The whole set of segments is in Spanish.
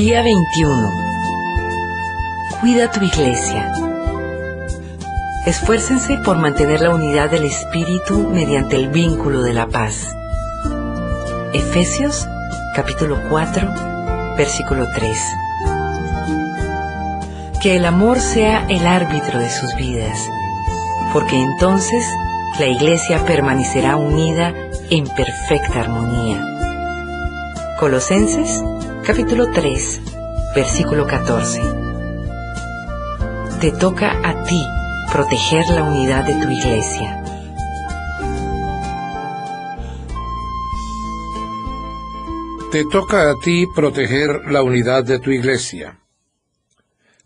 Día 21. Cuida tu iglesia. Esfuércense por mantener la unidad del Espíritu mediante el vínculo de la paz. Efesios, capítulo 4, versículo 3. Que el amor sea el árbitro de sus vidas, porque entonces la iglesia permanecerá unida en perfecta armonía. Colosenses, capítulo 3, versículo 14. Te toca a ti proteger la unidad de tu iglesia. Te toca a ti proteger la unidad de tu iglesia.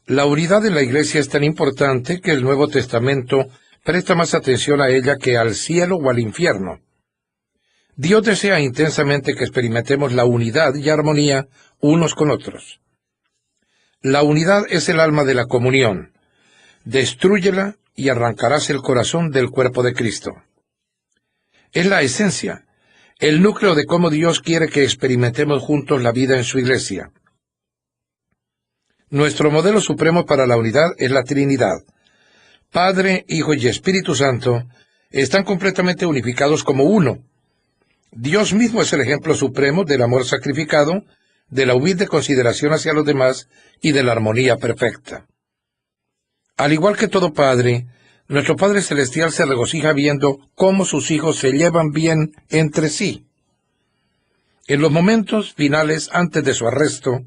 La unidad de la iglesia es tan importante que el Nuevo Testamento presta más atención a ella que al cielo o al infierno. Dios desea intensamente que experimentemos la unidad y armonía unos con otros. La unidad es el alma de la comunión. Destrúyela y arrancarás el corazón del cuerpo de Cristo. Es la esencia, el núcleo de cómo Dios quiere que experimentemos juntos la vida en su iglesia. Nuestro modelo supremo para la unidad es la Trinidad. Padre, Hijo y Espíritu Santo están completamente unificados como uno. Dios mismo es el ejemplo supremo del amor sacrificado, de la humilde consideración hacia los demás y de la armonía perfecta. Al igual que todo padre, nuestro Padre Celestial se regocija viendo cómo sus hijos se llevan bien entre sí. En los momentos finales antes de su arresto,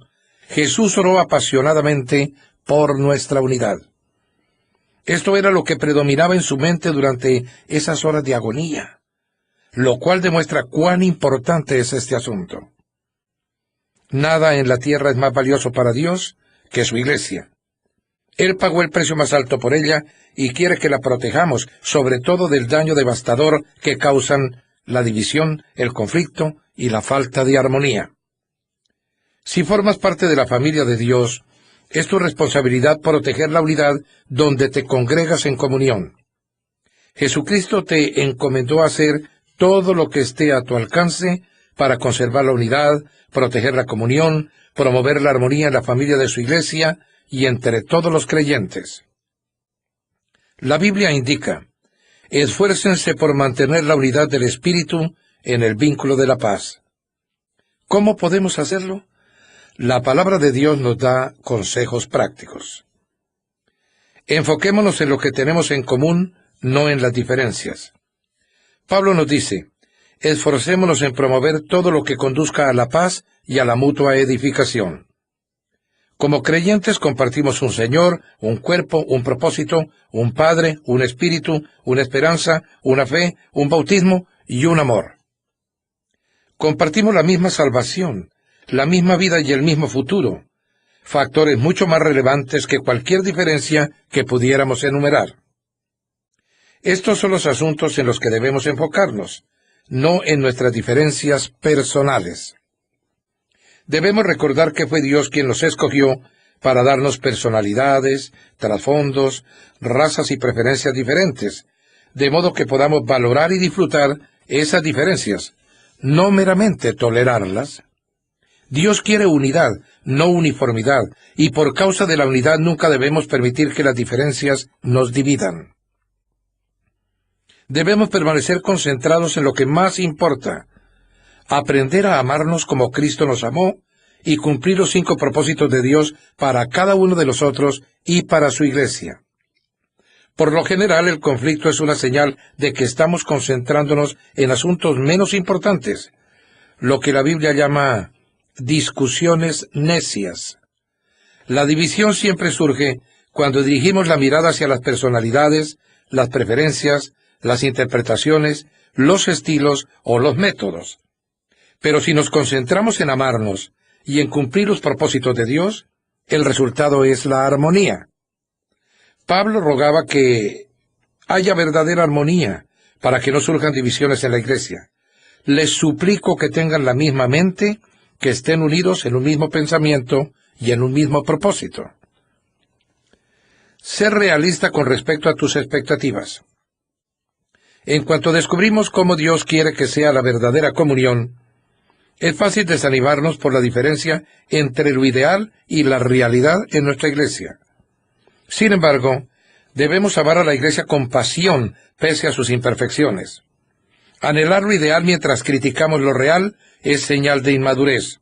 Jesús oró apasionadamente por nuestra unidad. Esto era lo que predominaba en su mente durante esas horas de agonía, lo cual demuestra cuán importante es este asunto. Nada en la tierra es más valioso para Dios que su iglesia. Él pagó el precio más alto por ella y quiere que la protejamos, sobre todo del daño devastador que causan la división, el conflicto y la falta de armonía. Si formas parte de la familia de Dios, es tu responsabilidad proteger la unidad donde te congregas en comunión. Jesucristo te encomendó a hacer todo lo que esté a tu alcance para conservar la unidad, proteger la comunión, promover la armonía en la familia de su iglesia y entre todos los creyentes. La Biblia indica: esfuércense por mantener la unidad del Espíritu en el vínculo de la paz. ¿Cómo podemos hacerlo? La palabra de Dios nos da consejos prácticos. Enfoquémonos en lo que tenemos en común, no en las diferencias. Pablo nos dice: esforcémonos en promover todo lo que conduzca a la paz y a la mutua edificación. Como creyentes compartimos un Señor, un cuerpo, un propósito, un Padre, un Espíritu, una esperanza, una fe, un bautismo y un amor. Compartimos la misma salvación, la misma vida y el mismo futuro, factores mucho más relevantes que cualquier diferencia que pudiéramos enumerar. Estos son los asuntos en los que debemos enfocarnos, no en nuestras diferencias personales. Debemos recordar que fue Dios quien los escogió para darnos personalidades, trasfondos, razas y preferencias diferentes, de modo que podamos valorar y disfrutar esas diferencias, no meramente tolerarlas. Dios quiere unidad, no uniformidad, y por causa de la unidad nunca debemos permitir que las diferencias nos dividan. Debemos permanecer concentrados en lo que más importa: aprender a amarnos como Cristo nos amó y cumplir los 5 propósitos de Dios para cada uno de nosotros y para su iglesia. Por lo general, el conflicto es una señal de que estamos concentrándonos en asuntos menos importantes, lo que la Biblia llama discusiones necias. La división siempre surge cuando dirigimos la mirada hacia las personalidades, las preferencias, las interpretaciones, los estilos o los métodos. Pero si nos concentramos en amarnos y en cumplir los propósitos de Dios, el resultado es la armonía. Pablo rogaba que haya verdadera armonía para que no surjan divisiones en la iglesia. Les suplico que tengan la misma mente, que estén unidos en un mismo pensamiento y en un mismo propósito. Ser realista con respecto a tus expectativas. En cuanto descubrimos cómo Dios quiere que sea la verdadera comunión, Es fácil desanimarnos por la diferencia entre lo ideal y la realidad en nuestra iglesia. Sin embargo, debemos amar a la iglesia con pasión pese a sus imperfecciones. Anhelar lo ideal mientras criticamos lo real es señal de inmadurez.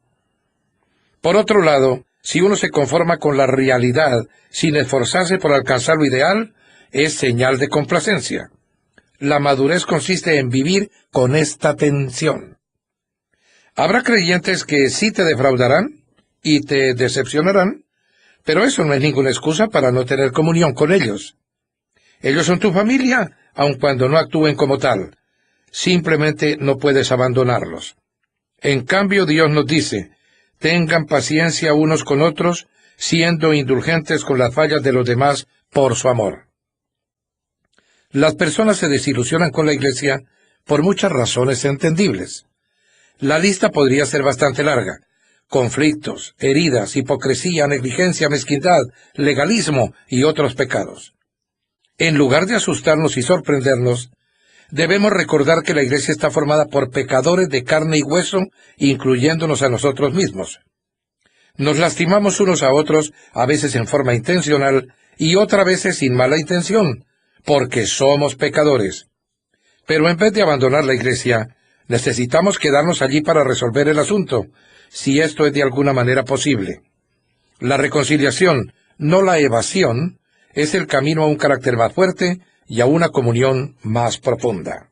Por otro lado, si uno se conforma con la realidad sin esforzarse por alcanzar lo ideal, es señal de complacencia. La madurez consiste en vivir con esta tensión. Habrá creyentes que sí te defraudarán y te decepcionarán, pero eso no es ninguna excusa para no tener comunión con ellos. Ellos son tu familia, aun cuando no actúen como tal. Simplemente no puedes abandonarlos. En cambio, Dios nos dice, tengan paciencia unos con otros, siendo indulgentes con las fallas de los demás por su amor. Las personas se desilusionan con la iglesia por muchas razones entendibles. La lista podría ser bastante larga. Conflictos, heridas, hipocresía, negligencia, mezquindad, legalismo y otros pecados. En lugar de asustarnos y sorprendernos, debemos recordar que la iglesia está formada por pecadores de carne y hueso, incluyéndonos a nosotros mismos. Nos lastimamos unos a otros, a veces en forma intencional y otras veces sin mala intención, porque somos pecadores. Pero en vez de abandonar la iglesia, necesitamos quedarnos allí para resolver el asunto, si esto es de alguna manera posible. La reconciliación, no la evasión, es el camino a un carácter más fuerte y a una comunión más profunda.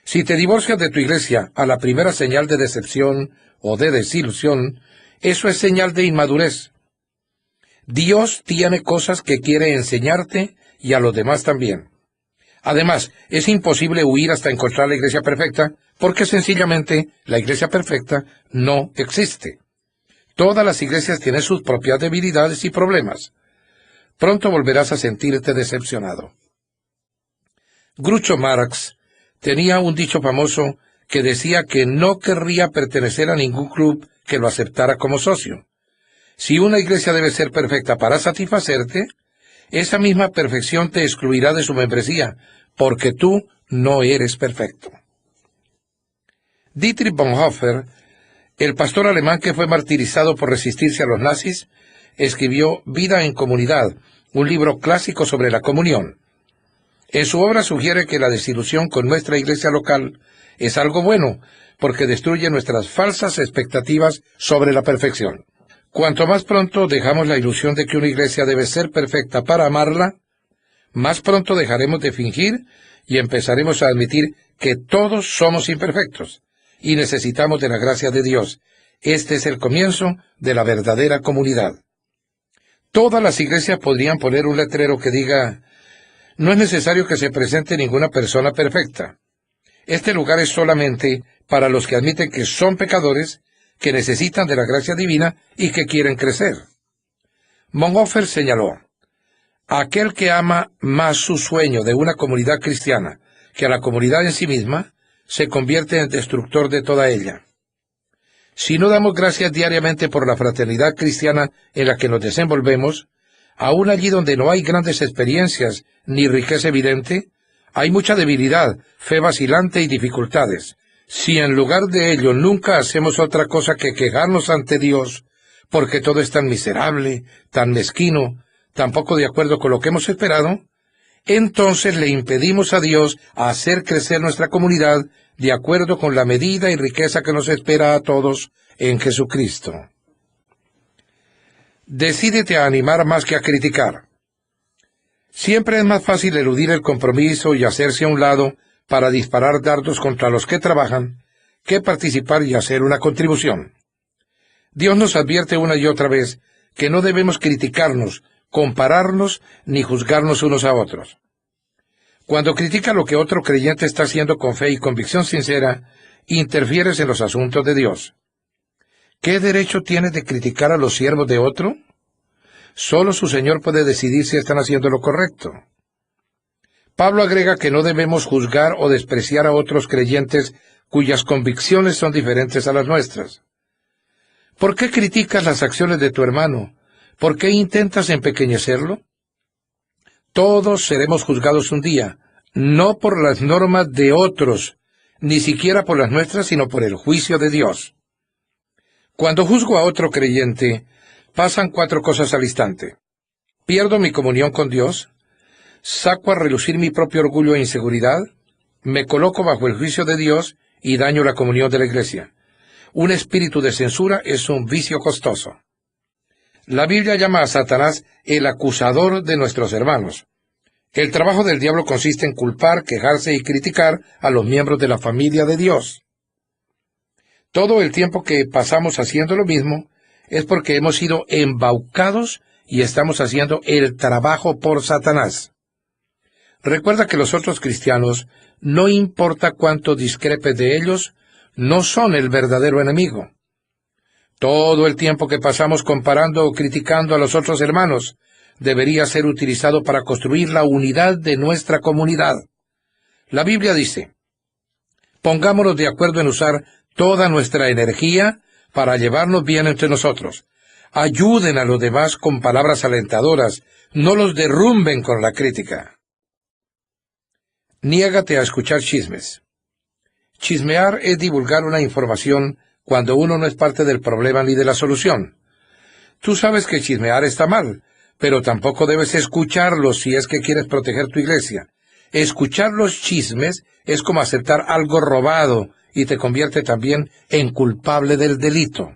Si te divorcias de tu iglesia a la primera señal de decepción o de desilusión, eso es señal de inmadurez. Dios tiene cosas que quiere enseñarte y a los demás también. Además, es imposible huir hasta encontrar la iglesia perfecta, porque sencillamente la iglesia perfecta no existe. Todas las iglesias tienen sus propias debilidades y problemas. Pronto volverás a sentirte decepcionado. Groucho Marx tenía un dicho famoso que decía que no querría pertenecer a ningún club que lo aceptara como socio. Si una iglesia debe ser perfecta para satisfacerte, esa misma perfección te excluirá de su membresía, porque tú no eres perfecto. Dietrich Bonhoeffer, el pastor alemán que fue martirizado por resistirse a los nazis, escribió Vida en Comunidad, un libro clásico sobre la comunión. En su obra sugiere que la desilusión con nuestra iglesia local es algo bueno, porque destruye nuestras falsas expectativas sobre la perfección. Cuanto más pronto dejamos la ilusión de que una iglesia debe ser perfecta para amarla, más pronto dejaremos de fingir y empezaremos a admitir que todos somos imperfectos y necesitamos de la gracia de Dios. Este es el comienzo de la verdadera comunidad. Todas las iglesias podrían poner un letrero que diga: no es necesario que se presente ninguna persona perfecta. Este lugar es solamente para los que admiten que son pecadores, que necesitan de la gracia divina y que quieren crecer. Bonhoeffer señaló: aquel que ama más su sueño de una comunidad cristiana que a la comunidad en sí misma, se convierte en destructor de toda ella. Si no damos gracias diariamente por la fraternidad cristiana en la que nos desenvolvemos, aún allí donde no hay grandes experiencias ni riqueza evidente, hay mucha debilidad, fe vacilante y dificultades. Si en lugar de ello nunca hacemos otra cosa que quejarnos ante Dios, porque todo es tan miserable, tan mezquino, tan poco de acuerdo con lo que hemos esperado, entonces le impedimos a Dios hacer crecer nuestra comunidad de acuerdo con la medida y riqueza que nos espera a todos en Jesucristo. Decídete a animar más que a criticar. Siempre es más fácil eludir el compromiso y hacerse a un lado para disparar dardos contra los que trabajan, que participar y hacer una contribución. Dios nos advierte una y otra vez que no debemos criticarnos, compararnos ni juzgarnos unos a otros. Cuando critica lo que otro creyente está haciendo con fe y convicción sincera, interfieres en los asuntos de Dios. ¿Qué derecho tienes de criticar a los siervos de otro? Solo su Señor puede decidir si están haciendo lo correcto. Pablo agrega que no debemos juzgar o despreciar a otros creyentes cuyas convicciones son diferentes a las nuestras. ¿Por qué criticas las acciones de tu hermano? ¿Por qué intentas empequeñecerlo? Todos seremos juzgados un día, no por las normas de otros, ni siquiera por las nuestras, sino por el juicio de Dios. Cuando juzgo a otro creyente, pasan 4 cosas al instante. Pierdo mi comunión con Dios, saco a relucir mi propio orgullo e inseguridad, me coloco bajo el juicio de Dios y daño la comunión de la iglesia. Un espíritu de censura es un vicio costoso. La Biblia llama a Satanás el acusador de nuestros hermanos. El trabajo del diablo consiste en culpar, quejarse y criticar a los miembros de la familia de Dios. Todo el tiempo que pasamos haciendo lo mismo es porque hemos sido embaucados y estamos haciendo el trabajo por Satanás. Recuerda que los otros cristianos, no importa cuánto discrepes de ellos, no son el verdadero enemigo. Todo el tiempo que pasamos comparando o criticando a los otros hermanos debería ser utilizado para construir la unidad de nuestra comunidad. La Biblia dice: pongámonos de acuerdo en usar toda nuestra energía para llevarnos bien entre nosotros. Ayuden a los demás con palabras alentadoras, no los derrumben con la crítica. Niégate a escuchar chismes. Chismear es divulgar una información cuando uno no es parte del problema ni de la solución. Tú sabes que chismear está mal, pero tampoco debes escucharlos si es que quieres proteger tu iglesia. Escuchar los chismes es como aceptar algo robado y te convierte también en culpable del delito.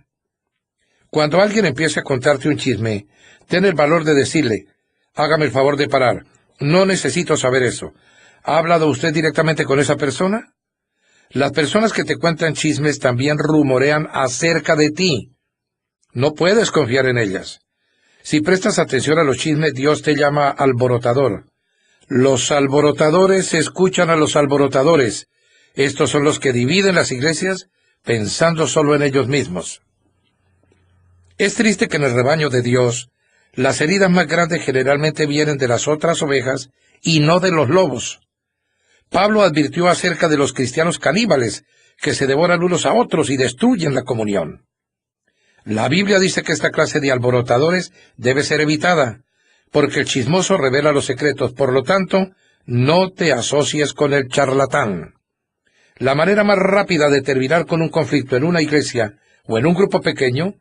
Cuando alguien empiece a contarte un chisme, ten el valor de decirle: hágame el favor de parar, no necesito saber eso. ¿Ha hablado usted directamente con esa persona? Las personas que te cuentan chismes también rumorean acerca de ti. No puedes confiar en ellas. Si prestas atención a los chismes, Dios te llama alborotador. Los alborotadores escuchan a los alborotadores. Estos son los que dividen las iglesias pensando solo en ellos mismos. Es triste que en el rebaño de Dios, las heridas más grandes generalmente vienen de las otras ovejas y no de los lobos. Pablo advirtió acerca de los cristianos caníbales, que se devoran unos a otros y destruyen la comunión. La Biblia dice que esta clase de alborotadores debe ser evitada, porque el chismoso revela los secretos. Por lo tanto, no te asocies con el charlatán. La manera más rápida de terminar con un conflicto en una iglesia o en un grupo pequeño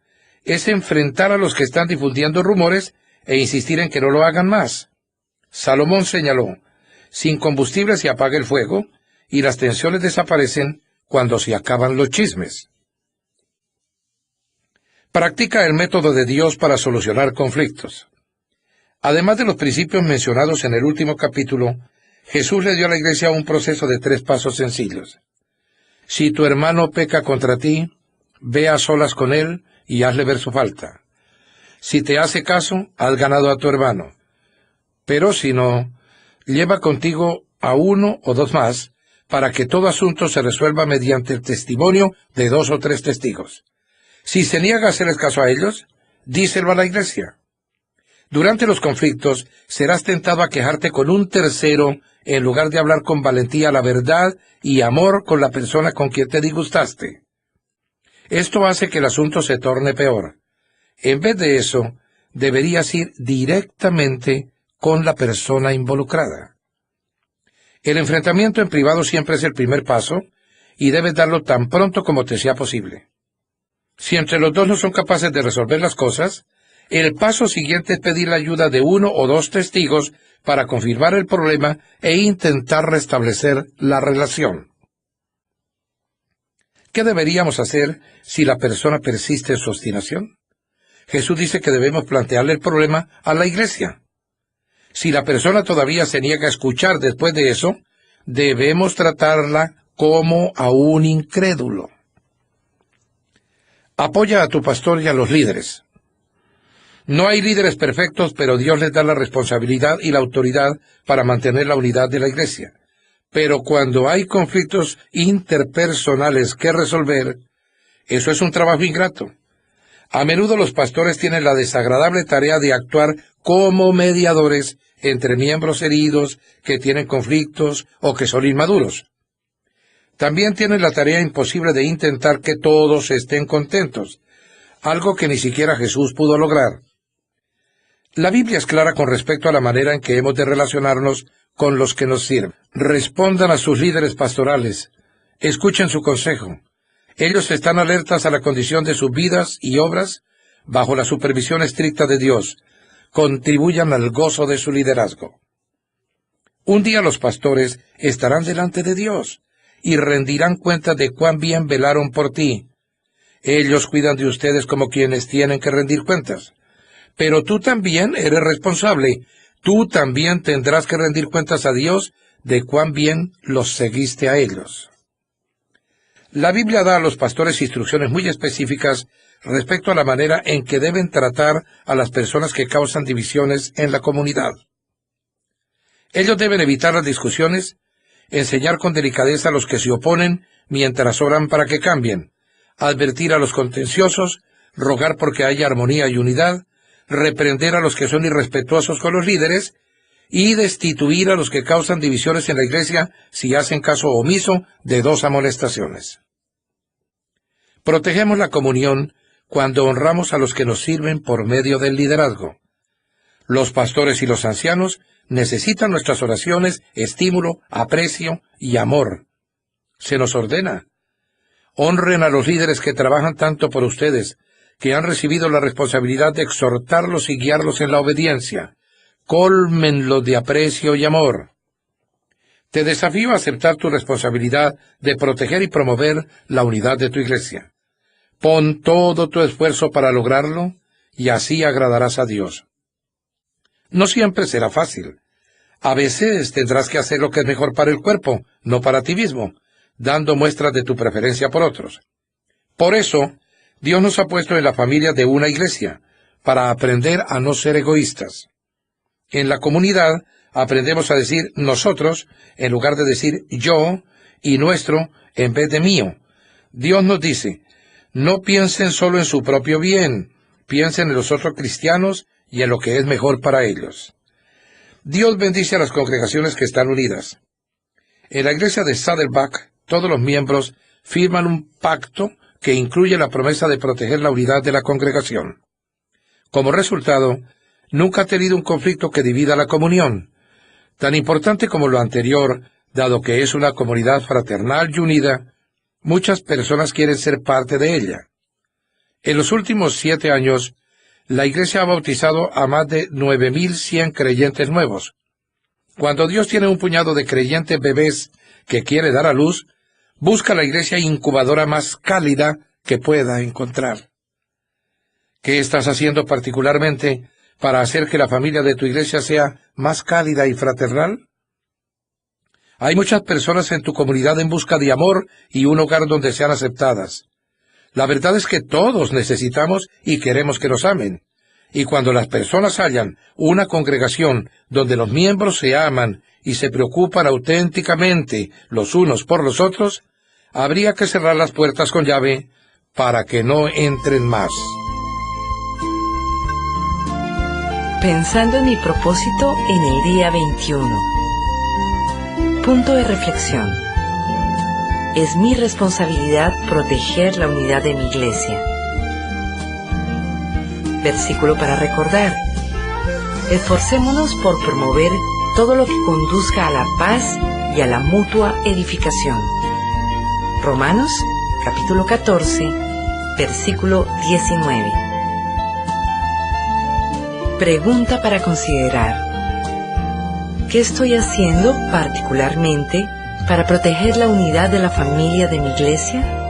es enfrentar a los que están difundiendo rumores e insistir en que no lo hagan más. Salomón señaló: sin combustible se apaga el fuego, y las tensiones desaparecen cuando se acaban los chismes. Practica el método de Dios para solucionar conflictos. Además de los principios mencionados en el último capítulo, Jesús le dio a la iglesia un proceso de 3 pasos sencillos. Si tu hermano peca contra ti, ve a solas con él y hazle ver su falta. Si te hace caso, has ganado a tu hermano. Pero si no, lleva contigo a 1 o 2 más, para que todo asunto se resuelva mediante el testimonio de 2 o 3 testigos. Si se niega a hacerles caso a ellos, díselo a la iglesia. Durante los conflictos, serás tentado a quejarte con un tercero en lugar de hablar con valentía la verdad y amor con la persona con quien te disgustaste. Esto hace que el asunto se torne peor. En vez de eso, deberías ir directamente con la persona involucrada. El enfrentamiento en privado siempre es el primer paso, y debes darlo tan pronto como te sea posible. Si entre los dos no son capaces de resolver las cosas, el paso siguiente es pedir la ayuda de 1 o 2 testigos para confirmar el problema e intentar restablecer la relación. ¿Qué deberíamos hacer si la persona persiste en su obstinación? Jesús dice que debemos plantearle el problema a la iglesia. Si la persona todavía se niega a escuchar después de eso, debemos tratarla como a un incrédulo. Apoya a tu pastor y a los líderes. No hay líderes perfectos, pero Dios les da la responsabilidad y la autoridad para mantener la unidad de la iglesia. Pero cuando hay conflictos interpersonales que resolver, eso es un trabajo ingrato. A menudo los pastores tienen la desagradable tarea de actuar como mediadores entre miembros heridos que tienen conflictos o que son inmaduros. También tienen la tarea imposible de intentar que todos estén contentos, algo que ni siquiera Jesús pudo lograr. La Biblia es clara con respecto a la manera en que hemos de relacionarnos con los que nos sirven. Respondan a sus líderes pastorales, escuchen su consejo, Ellos están alertas a la condición de sus vidas y obras bajo la supervisión estricta de Dios. Contribuyan al gozo de su liderazgo. Un día los pastores estarán delante de Dios y rendirán cuenta de cuán bien velaron por ti. Ellos cuidan de ustedes como quienes tienen que rendir cuentas. Pero tú también eres responsable. Tú también tendrás que rendir cuentas a Dios de cuán bien los seguiste a ellos. La Biblia da a los pastores instrucciones muy específicas respecto a la manera en que deben tratar a las personas que causan divisiones en la comunidad. Ellos deben evitar las discusiones, enseñar con delicadeza a los que se oponen mientras oran para que cambien, advertir a los contenciosos, rogar porque haya armonía y unidad, reprender a los que son irrespetuosos con los líderes y destituir a los que causan divisiones en la iglesia si hacen caso omiso de 2 amonestaciones. Protegemos la comunión cuando honramos a los que nos sirven por medio del liderazgo. Los pastores y los ancianos necesitan nuestras oraciones, estímulo, aprecio y amor. Se nos ordena: honren a los líderes que trabajan tanto por ustedes, que han recibido la responsabilidad de exhortarlos y guiarlos en la obediencia. Cólmenlos de aprecio y amor. Te desafío a aceptar tu responsabilidad de proteger y promover la unidad de tu iglesia. Pon todo tu esfuerzo para lograrlo, y así agradarás a Dios. No siempre será fácil. A veces tendrás que hacer lo que es mejor para el cuerpo, no para ti mismo, dando muestras de tu preferencia por otros. Por eso, Dios nos ha puesto en la familia de una iglesia, para aprender a no ser egoístas. En la comunidad aprendemos a decir nosotros, en lugar de decir yo y nuestro, en vez de mío. Dios nos dice: no piensen solo en su propio bien, piensen en los otros cristianos y en lo que es mejor para ellos. Dios bendice a las congregaciones que están unidas. En la iglesia de Saddleback, todos los miembros firman un pacto que incluye la promesa de proteger la unidad de la congregación. Como resultado, nunca ha tenido un conflicto que divida la comunión. Tan importante como lo anterior, dado que es una comunidad fraternal y unida, muchas personas quieren ser parte de ella. En los últimos 7 años, la iglesia ha bautizado a más de 9,100 creyentes nuevos. Cuando Dios tiene un puñado de creyentes bebés que quiere dar a luz, busca la iglesia incubadora más cálida que pueda encontrar. ¿Qué estás haciendo particularmente para hacer que la familia de tu iglesia sea más cálida y fraternal? Hay muchas personas en tu comunidad en busca de amor y un hogar donde sean aceptadas. La verdad es que todos necesitamos y queremos que nos amen. Y cuando las personas hallan una congregación donde los miembros se aman y se preocupan auténticamente los unos por los otros, habría que cerrar las puertas con llave para que no entren más. Pensando en mi propósito en el día 21. Punto de reflexión. Es mi responsabilidad proteger la unidad de mi iglesia. Versículo para recordar. Esforcémonos por promover todo lo que conduzca a la paz y a la mutua edificación. Romanos, capítulo 14, versículo 19. Pregunta para considerar. ¿Qué estoy haciendo particularmente para proteger la unidad de la familia de mi iglesia?